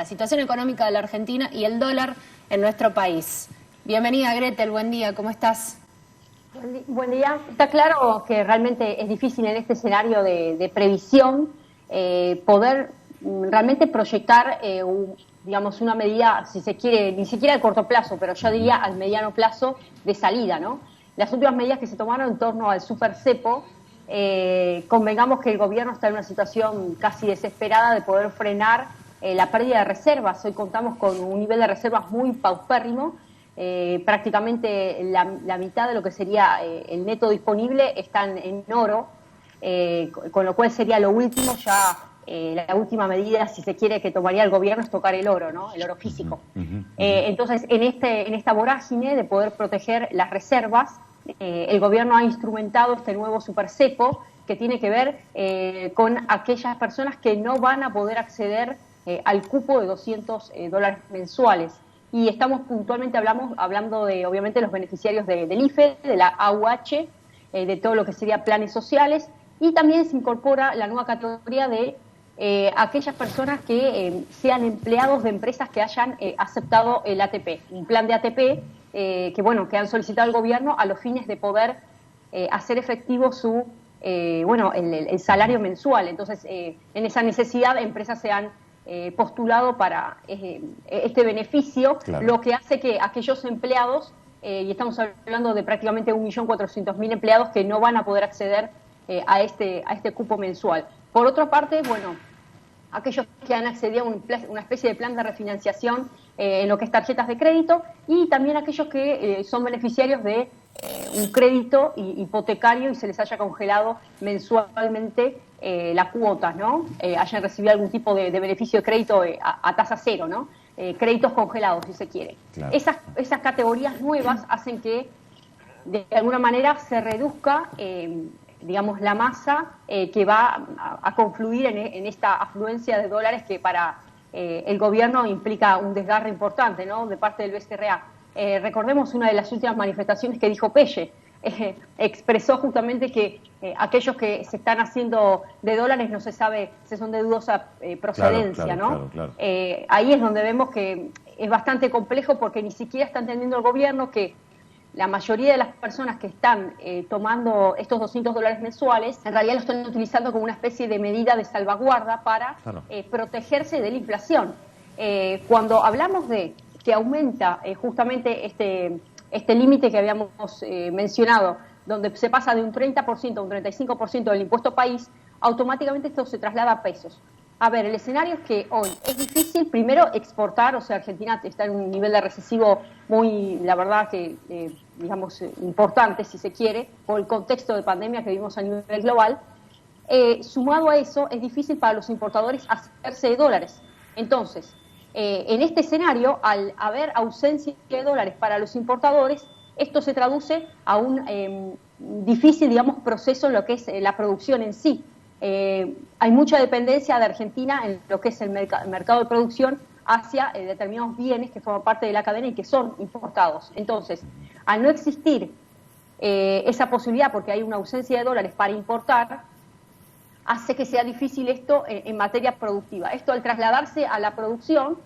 la situación económica de la Argentina y el dólar en nuestro país. Bienvenida, Gretel, buen día, ¿cómo estás? Buen día. Está claro que realmente es difícil en este escenario de previsión poder realmente proyectar, digamos, una medida, si se quiere, ni siquiera a corto plazo, pero yo diría al mediano plazo de salida, ¿no? Las últimas medidas que se tomaron en torno al super cepo, convengamos que el gobierno está en una situación casi desesperada de poder frenar la pérdida de reservas. Hoy contamos con un nivel de reservas muy paupérrimo. Prácticamente la mitad de lo que sería el neto disponible están en oro, con lo cual sería lo último ya, la última medida, si se quiere, que tomaría el gobierno es tocar el oro, ¿no? El oro físico. Entonces, en esta vorágine de poder proteger las reservas, el gobierno ha instrumentado este nuevo supercepo que tiene que ver con aquellas personas que no van a poder acceder al cupo de $200 mensuales. Y estamos puntualmente hablando de, obviamente, los beneficiarios del IFE, de la AUH, de todo lo que sería planes sociales, y también se incorpora la nueva categoría de aquellas personas que sean empleados de empresas que hayan aceptado el ATP, un plan de ATP que han solicitado al gobierno a los fines de poder hacer efectivo su el salario mensual. Entonces, en esa necesidad, empresas se han postulado para este beneficio, claro. Lo que hace que aquellos empleados, y estamos hablando de prácticamente 1.400.000 empleados que no van a poder acceder a este cupo mensual. Por otra parte, aquellos que han accedido a una especie de plan de refinanciación en lo que es tarjetas de crédito, y también aquellos que son beneficiarios de un crédito hipotecario y se les haya congelado mensualmente la cuota, ¿no? Hayan recibido algún tipo de beneficio de crédito a tasa cero, ¿no? Créditos congelados, si se quiere. Claro. Esas categorías nuevas hacen que, de alguna manera, se reduzca digamos, la masa que va a confluir en esta afluencia de dólares que para el gobierno implica un desgarre importante, ¿no?, de parte del BCRA. Recordemos una de las últimas manifestaciones que dijo Pelle, expresó justamente que aquellos que se están haciendo de dólares no se sabe si son de dudosa procedencia, claro, ¿no? Claro. Ahí es donde vemos que es bastante complejo porque ni siquiera está entendiendo el gobierno que la mayoría de las personas que están tomando estos $200 mensuales, en realidad lo están utilizando como una especie de medida de salvaguarda para protegerse de la inflación. Cuando hablamos de que aumenta justamente este límite que habíamos mencionado, donde se pasa de un 30% a un 35% del impuesto país, automáticamente esto se traslada a pesos. A ver, el escenario es que hoy es difícil, primero, exportar, o sea, Argentina está en un nivel de recesivo muy, la verdad que, importante, si se quiere, por el contexto de pandemia que vivimos a nivel global. Sumado a eso, es difícil para los importadores hacerse de dólares. Entonces, en este escenario, al haber ausencia de dólares para los importadores, esto se traduce a un difícil, proceso en lo que es la producción en sí. Hay mucha dependencia de Argentina en lo que es el mercado de producción hacia determinados bienes que forman parte de la cadena y que son importados. Entonces, al no existir esa posibilidad, porque hay una ausencia de dólares para importar, hace que sea difícil esto en materia productiva. Esto, al trasladarse a la producción,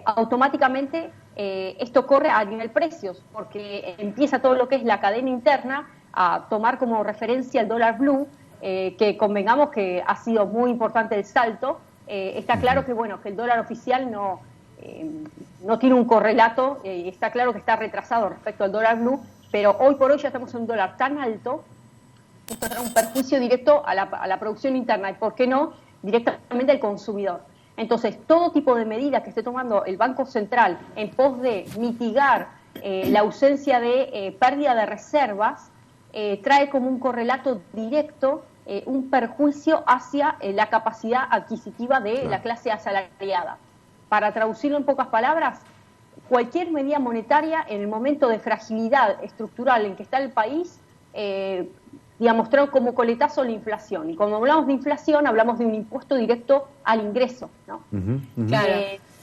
automáticamente esto corre a nivel precios, porque empieza todo lo que es la cadena interna a tomar como referencia el dólar blue, que convengamos que ha sido muy importante el salto. Está claro que el dólar oficial no tiene un correlato, está claro que está retrasado respecto al dólar blue, pero hoy por hoy ya estamos en un dólar tan alto que esto trae un perjuicio directo a la producción interna y, ¿por qué no?, directamente al consumidor. Entonces, todo tipo de medida que esté tomando el Banco Central en pos de mitigar la ausencia de pérdida de reservas, trae como un correlato directo un perjuicio hacia la capacidad adquisitiva de la clase asalariada. Para traducirlo en pocas palabras, cualquier medida monetaria en el momento de fragilidad estructural en que está el país, trae como coletazo la inflación. Y cuando hablamos de inflación, hablamos de un impuesto directo al ingreso, ¿no? Claro.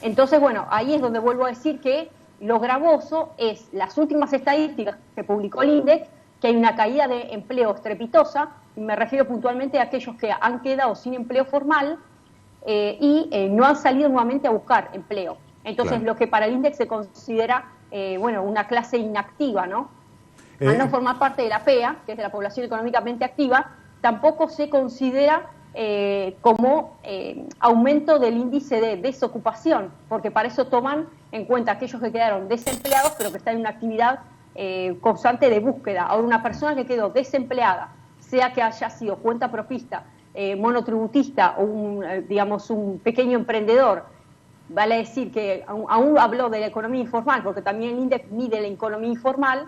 Entonces, ahí es donde vuelvo a decir que lo gravoso es las últimas estadísticas que publicó el INDEC, que hay una caída de empleo estrepitosa, y me refiero puntualmente a aquellos que han quedado sin empleo formal, no han salido nuevamente a buscar empleo. Entonces, Claro. lo que para el índice se considera, una clase inactiva, ¿no? Al no formar parte de la PEA, que es de la población económicamente activa, tampoco se considera como aumento del índice de desocupación, porque para eso toman en cuenta aquellos que quedaron desempleados, pero que están en una actividad constante de búsqueda. Ahora, una persona que quedó desempleada, sea que haya sido cuenta propista, monotributista o un pequeño emprendedor, vale decir que aún habló de la economía informal, porque también el índice mide la economía informal,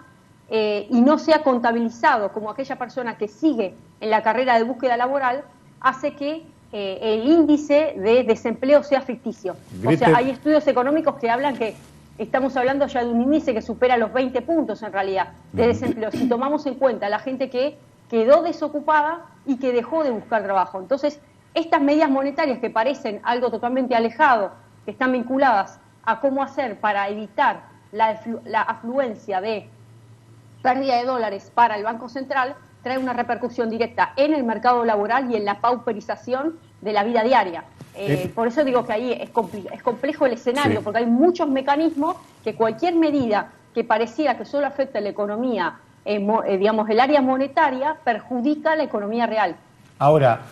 y no se ha contabilizado como aquella persona que sigue en la carrera de búsqueda laboral, hace que el índice de desempleo sea ficticio. O sea, hay estudios económicos que hablan que estamos hablando ya de un índice que supera los 20 puntos en realidad de desempleo, si tomamos en cuenta la gente que quedó desocupada y que dejó de buscar trabajo. Entonces, estas medidas monetarias que parecen algo totalmente alejado, que están vinculadas a cómo hacer para evitar la afluencia de pérdida de dólares para el Banco Central, trae una repercusión directa en el mercado laboral y en la pauperización de la vida diaria. Por eso digo que ahí es complejo el escenario, Sí. porque hay muchos mecanismos que cualquier medida que pareciera que solo afecta a la economía, digamos, el área monetaria, perjudica la economía real. Ahora,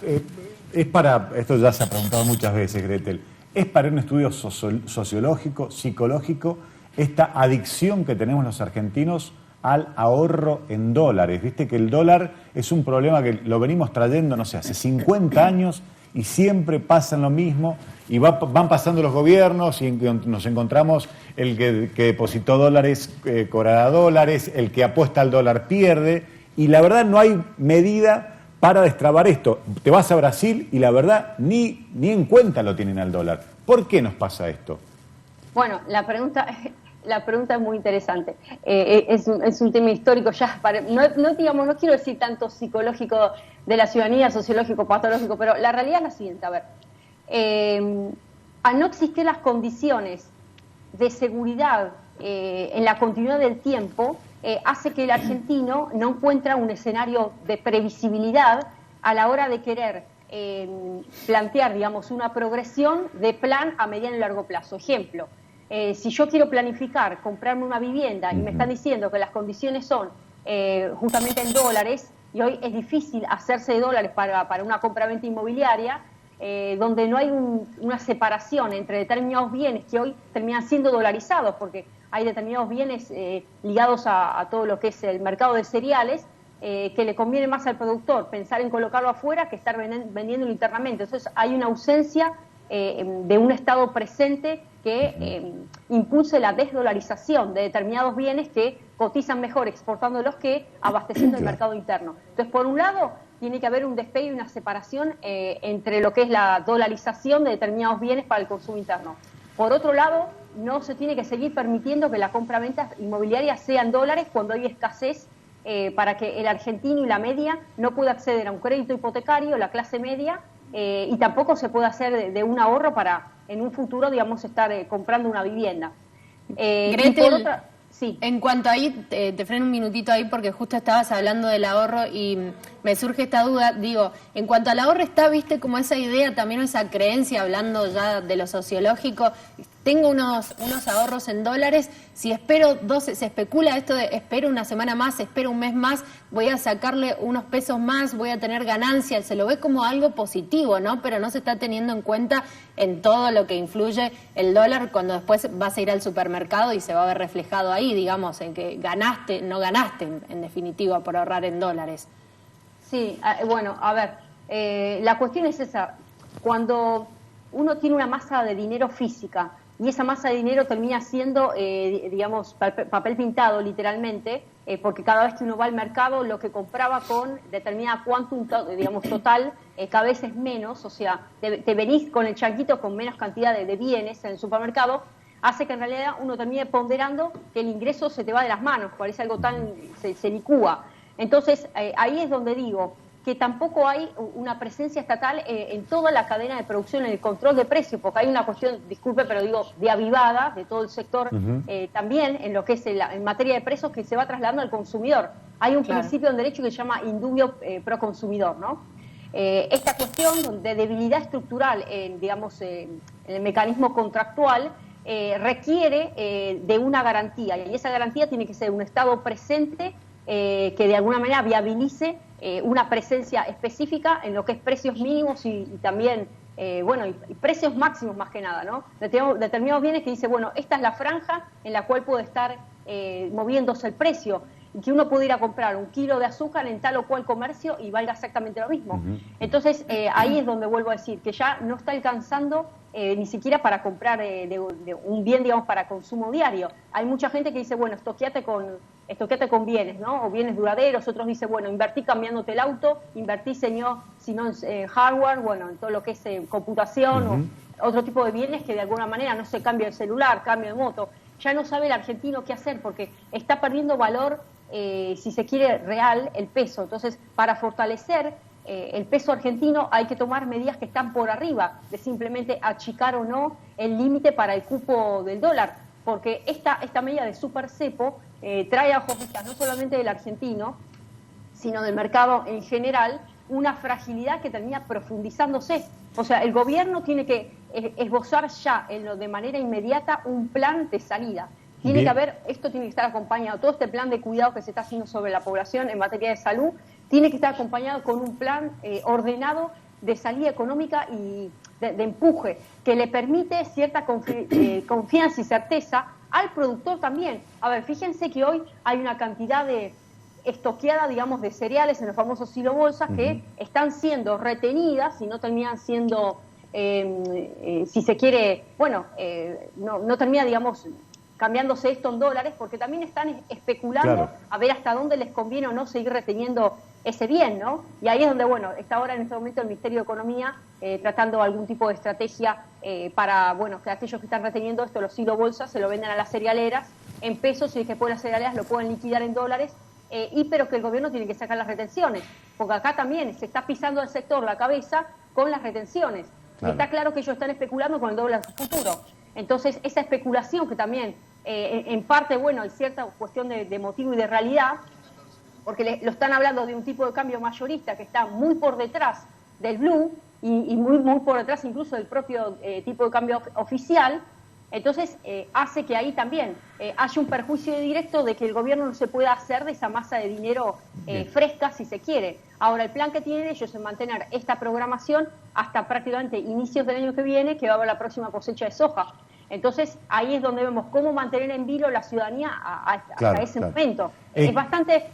esto ya se ha preguntado muchas veces, Gretel, ¿es para un estudio sociológico, psicológico, esta adicción que tenemos los argentinos al ahorro en dólares? Viste que el dólar es un problema que lo venimos trayendo, no sé, hace 50 años y siempre pasa lo mismo y van pasando los gobiernos y nos encontramos el que depositó dólares cobrará dólares, el que apuesta al dólar pierde y la verdad no hay medida para destrabar esto. Te vas a Brasil y la verdad ni en cuenta lo tienen al dólar. ¿Por qué nos pasa esto? Bueno, la pregunta es muy interesante. Es un tema histórico ya, no quiero decir tanto psicológico de la ciudadanía, sociológico, patológico, pero la realidad es la siguiente, a ver. Al no existir las condiciones de seguridad en la continuidad del tiempo, hace que el argentino no encuentre un escenario de previsibilidad a la hora de querer plantear, digamos, una progresión de plan a mediano y largo plazo. Ejemplo, si yo quiero planificar comprarme una vivienda y me están diciendo que las condiciones son justamente en dólares, y hoy es difícil hacerse de dólares para una compraventa inmobiliaria, donde no hay una separación entre determinados bienes que hoy terminan siendo dolarizados, porque hay determinados bienes ligados a todo lo que es el mercado de cereales, que le conviene más al productor pensar en colocarlo afuera que estar vendiéndolo internamente. Entonces hay una ausencia de un Estado presente que impulse la desdolarización de determinados bienes que cotizan mejor exportándolos que abasteciendo el mercado interno. Entonces, por un lado, tiene que haber un despegue y una separación entre lo que es la dolarización de determinados bienes para el consumo interno. Por otro lado, no se tiene que seguir permitiendo que la compra-venta inmobiliaria sea en dólares cuando hay escasez para que el argentino y la media no pueda acceder a un crédito hipotecario, la clase media, y tampoco se puede hacer de un ahorro para en un futuro, digamos, estar comprando una vivienda. Gretel, sí. En cuanto ahí, te freno un minutito ahí porque justo estabas hablando del ahorro y me surge esta duda. Digo, en cuanto al ahorro está, viste, como esa idea, también esa creencia, hablando ya de lo sociológico, tengo unos ahorros en dólares, si espero se especula esto de espero una semana más, espero un mes más, voy a sacarle unos pesos más, voy a tener ganancias, se lo ve como algo positivo, ¿no? Pero no se está teniendo en cuenta en todo lo que influye el dólar cuando después vas a ir al supermercado y se va a ver reflejado ahí, digamos, en que ganaste, no ganaste, en definitiva, por ahorrar en dólares. Sí, bueno, a ver, la cuestión es esa, cuando uno tiene una masa de dinero física y esa masa de dinero termina siendo, digamos, papel pintado literalmente, porque cada vez que uno va al mercado lo que compraba con determinada quantum, digamos, total, cada vez es menos, o sea, te venís con el chanquito con menos cantidad de bienes en el supermercado, hace que en realidad uno termine ponderando que el ingreso se te va de las manos, parece algo tan, se licúa. Entonces, ahí es donde digo que tampoco hay una presencia estatal en toda la cadena de producción, en el control de precios, porque hay una cuestión, disculpe, pero digo, de avivada de todo el sector, también en lo que es en materia de precios que se va trasladando al consumidor. Hay un principio en derecho que se llama indubio pro consumidor, ¿no? esta cuestión de debilidad estructural digamos, en el mecanismo contractual requiere de una garantía, y esa garantía tiene que ser un Estado presente que de alguna manera viabilice una presencia específica en lo que es precios mínimos y también, bueno, y precios máximos más que nada, ¿no? Determinados bienes que dice, bueno, esta es la franja en la cual puede estar moviéndose el precio, y que uno puede ir a comprar 1 kilo de azúcar en tal o cual comercio y valga exactamente lo mismo. Entonces, ahí es donde vuelvo a decir que ya no está alcanzando ni siquiera para comprar de un bien, digamos, para consumo diario. Hay mucha gente que dice, bueno, estoqueate con bienes, ¿no? O bienes duraderos. Otros dicen, bueno, invertí cambiándote el auto, invertí, sino en hardware, bueno, en todo lo que es computación o otro tipo de bienes que de alguna manera, no sé, cambio de celular, cambio de moto. Ya no sabe el argentino qué hacer porque está perdiendo valor, si se quiere, real el peso. Entonces, para fortalecer el peso argentino hay que tomar medidas que están por arriba de simplemente achicar o no el límite para el cupo del dólar, porque esta medida de super cepo trae a ojos vistas no solamente del argentino, sino del mercado en general, una fragilidad que termina profundizándose. O sea, el gobierno tiene que esbozar ya de manera inmediata un plan de salida. Tiene que haber, esto tiene que estar acompañado, todo este plan de cuidado que se está haciendo sobre la población en materia de salud, tiene que estar acompañado con un plan ordenado de salida económica y de empuje, que le permite cierta confianza y certeza al productor también. A ver, fíjense que hoy hay una cantidad de estoqueada, digamos, de cereales en los famosos silobolsas que están siendo retenidas y no terminan siendo, si se quiere, bueno, no termina, digamos, cambiándose esto en dólares, porque también están especulando a ver hasta dónde les conviene o no seguir reteniendo ese bien, ¿no? Y ahí es donde, bueno, está ahora en este momento el Ministerio de Economía tratando algún tipo de estrategia para, bueno, que aquellos que están reteniendo esto, los silobolsas, se lo vendan a las cerealeras en pesos y después las cerealeras lo pueden liquidar en dólares, pero que el gobierno tiene que sacar las retenciones, porque acá también se está pisando al sector la cabeza con las retenciones. Y está claro que ellos están especulando con el dólar futuro. Entonces, esa especulación que también, en parte, bueno, hay cierta cuestión de motivo y de realidad, porque lo están hablando de un tipo de cambio mayorista que está muy por detrás del blue y muy por detrás incluso del propio tipo de cambio oficial. Entonces, hace que ahí también haya un perjuicio directo de que el gobierno no se pueda hacer de esa masa de dinero fresca, si se quiere. Ahora, el plan que tienen ellos es mantener esta programación hasta prácticamente inicios del año que viene, que va a haber la próxima cosecha de soja. Entonces, ahí es donde vemos cómo mantener en vilo la ciudadanía hasta ese momento. Es bastante,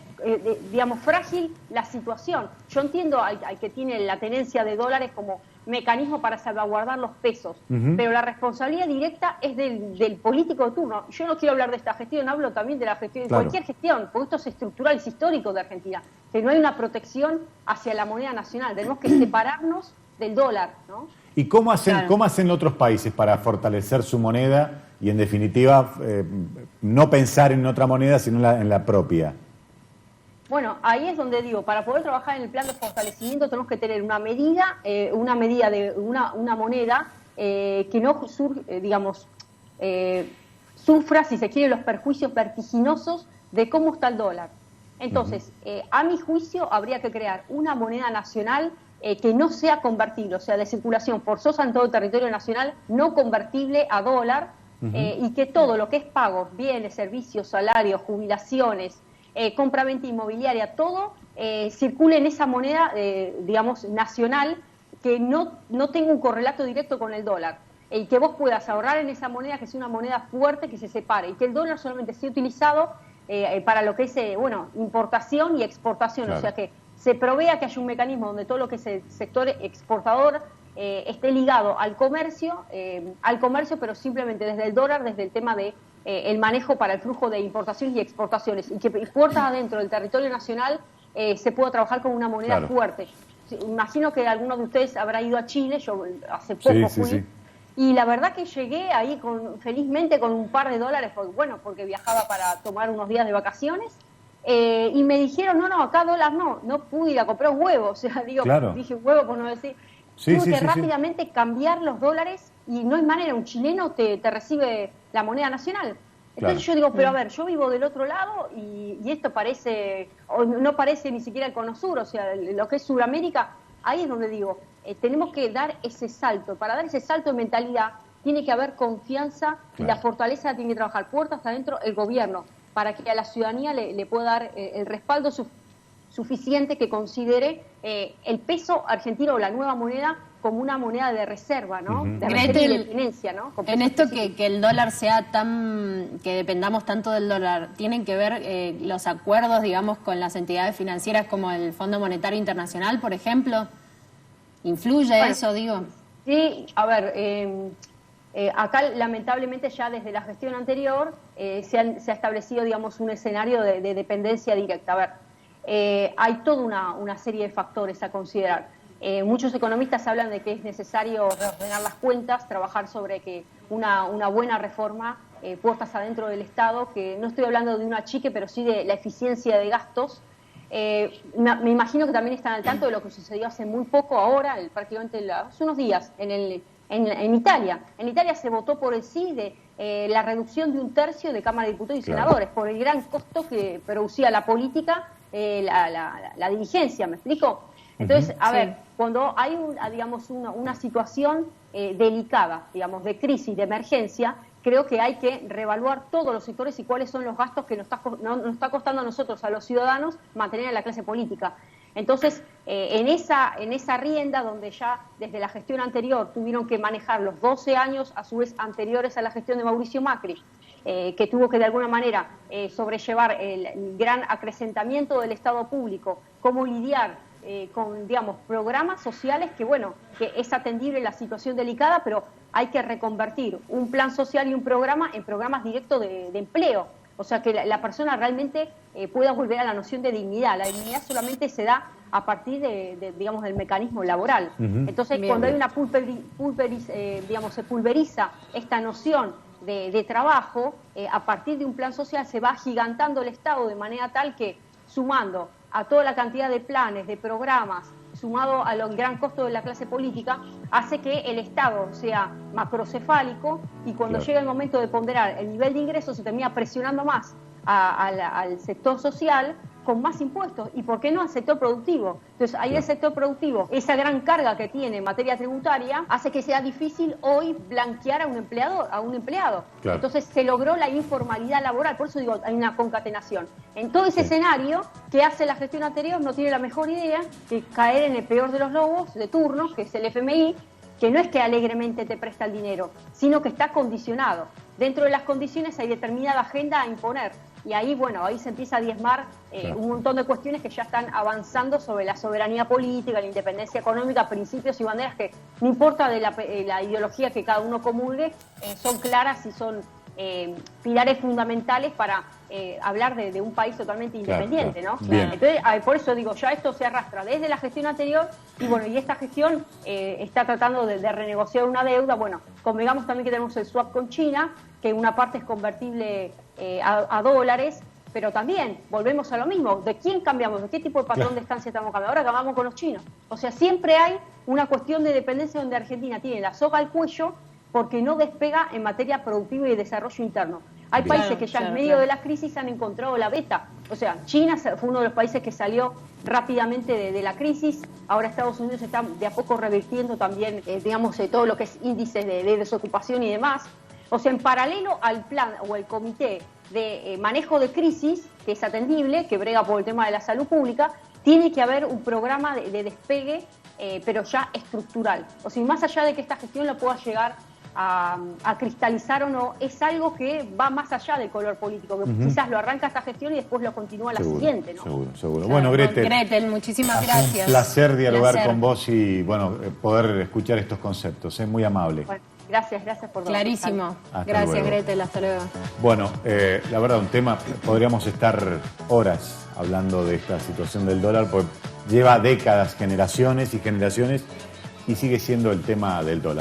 digamos, frágil la situación. Yo entiendo al que tiene la tenencia de dólares como mecanismo para salvaguardar los pesos, pero la responsabilidad directa es del político de turno. Yo no quiero hablar de esta gestión, hablo también de la gestión, de cualquier gestión, porque esto es estructural, es histórico de Argentina, que no hay una protección hacia la moneda nacional, tenemos que separarnos del dólar, ¿no? ¿Y cómo hacen otros países para fortalecer su moneda y, en definitiva, no pensar en otra moneda, sino en la propia? Bueno, ahí es donde digo, para poder trabajar en el plan de fortalecimiento tenemos que tener una moneda que no sufra, si se quiere, los perjuicios vertiginosos de cómo está el dólar. Entonces, a mi juicio, habría que crear una moneda nacional que no sea convertible, o sea, de circulación forzosa en todo el territorio nacional, no convertible a dólar, y que todo lo que es pagos, bienes, servicios, salarios, jubilaciones, compra-venta inmobiliaria, todo circule en esa moneda, digamos, nacional, que no tenga un correlato directo con el dólar, y que vos puedas ahorrar en esa moneda, que sea una moneda fuerte, que se separe, y que el dólar solamente sea utilizado para lo que es, importación y exportación, o sea que se provea que haya un mecanismo donde todo lo que es el sector exportador esté ligado al comercio, pero simplemente desde el dólar, desde el tema de el manejo para el flujo de importaciones y exportaciones, y que puertas adentro del territorio nacional se pueda trabajar con una moneda fuerte. Imagino que alguno de ustedes habrá ido a Chile, yo hace poco fui, y la verdad que llegué ahí felizmente con un par de dólares, porque viajaba para tomar unos días de vacaciones, y me dijeron, no, acá dólar no pude ir a comprar un huevo, o sea, dije huevo por no decir, tuve que rápidamente cambiar los dólares, y no hay manera, un chileno te recibe la moneda nacional. Entonces yo digo, pero a ver, yo vivo del otro lado y esto parece, o no parece ni siquiera el cono sur, o sea, lo que es Sudamérica, ahí es donde digo, tenemos que dar ese salto. Para dar ese salto de mentalidad tiene que haber confianza y la fortaleza tiene que trabajar puertas adentro el gobierno, para que a la ciudadanía le pueda dar el respaldo suficiente que considere el peso argentino o la nueva moneda como una moneda de reserva, ¿no? De reserva y de tenencia, ¿no? En esto que el dólar sea que dependamos tanto del dólar, ¿tienen que ver los acuerdos, digamos, con las entidades financieras como el Fondo Monetario Internacional, por ejemplo? ¿Influye eso, digo? Sí, a ver, acá lamentablemente ya desde la gestión anterior se ha establecido, digamos, un escenario de dependencia directa. A ver, hay toda una serie de factores a considerar. Muchos economistas hablan de que es necesario reordenar las cuentas, trabajar sobre que una buena reforma, puertas adentro del Estado, que no estoy hablando de un achique, pero sí de la eficiencia de gastos. Me imagino que también están al tanto de lo que sucedió hace muy poco, ahora, prácticamente hace unos días, en Italia. En Italia se votó por el sí de la reducción de 1/3 de Cámara de Diputados y Senadores, por el gran costo que producía la política, la dirigencia, ¿me explico? Entonces, a ver, cuando hay digamos una situación delicada, digamos, de crisis, de emergencia, creo que hay que reevaluar todos los sectores y cuáles son los gastos que nos está costando a nosotros, a los ciudadanos, mantener a la clase política. Entonces, en esa rienda donde ya desde la gestión anterior tuvieron que manejar los 12 años, a su vez anteriores a la gestión de Mauricio Macri, que tuvo que de alguna manera sobrellevar el gran acrecentamiento del Estado público, cómo lidiar con, digamos, programas sociales que, bueno, que es atendible la situación delicada, pero hay que reconvertir un plan social y un programa en programas directos de empleo. O sea, que la persona realmente pueda volver a la noción de dignidad. La dignidad solamente se da a partir digamos, del mecanismo laboral. Entonces, cuando hay una digamos, se pulveriza esta noción de trabajo, a partir de un plan social se va agigantando el Estado de manera tal que, sumando a toda la cantidad de planes, de programas, sumado al gran costo de la clase política, hace que el Estado sea macrocefálico y cuando llega el momento de ponderar el nivel de ingresos se termina presionando más al sector social con más impuestos y, ¿por qué no?, al sector productivo. Entonces, ahí el sector productivo, esa gran carga que tiene en materia tributaria, hace que sea difícil hoy blanquear a un empleado. Entonces, se logró la informalidad laboral, por eso digo, hay una concatenación. En todo ese escenario, ¿qué hace la gestión anterior? No tiene la mejor idea que caer en el peor de los lobos de turno, que es el FMI, que no es que alegremente te presta el dinero, sino que está condicionado. Dentro de las condiciones hay determinada agenda a imponer. Y ahí, bueno, ahí se empieza a diezmar un montón de cuestiones que ya están avanzando sobre la soberanía política, la independencia económica, principios y banderas que, no importa de la ideología que cada uno comulgue, son claras y son pilares fundamentales para hablar de un país totalmente independiente, ¿no? Entonces, por eso digo, ya esto se arrastra desde la gestión anterior y bueno, y esta gestión está tratando de renegociar una deuda. Bueno, convengamos también que tenemos el swap con China, que una parte es convertible a dólares, pero también volvemos a lo mismo. ¿De quién cambiamos? ¿De qué tipo de patrón de estancia estamos cambiando? Ahora acabamos con los chinos. O sea, siempre hay una cuestión de dependencia donde Argentina tiene la soga al cuello porque no despega en materia productiva y de desarrollo interno. Hay países que ya en medio de la crisis han encontrado la beta. O sea, China fue uno de los países que salió rápidamente de la crisis. Ahora Estados Unidos está de a poco revirtiendo también, digamos, todo lo que es índices de desocupación y demás. O sea, en paralelo al plan o el comité de manejo de crisis, que es atendible, que brega por el tema de la salud pública, tiene que haber un programa de despegue, pero ya estructural. O sea, más allá de que esta gestión la pueda llegar a cristalizar o no, es algo que va más allá del color político, que quizás lo arranca esta gestión y después lo continúa la siguiente, ¿no? Seguro. Claro, bueno, Gretel, muchísimas gracias. Un placer dialogar con vos y bueno, poder escuchar estos conceptos. Es muy amable. Bueno, gracias por todo. Clarísimo. Gracias, luego. Gretel, hasta luego. Bueno, la verdad, un tema, podríamos estar horas hablando de esta situación del dólar, porque lleva décadas, generaciones y generaciones, y sigue siendo el tema del dólar.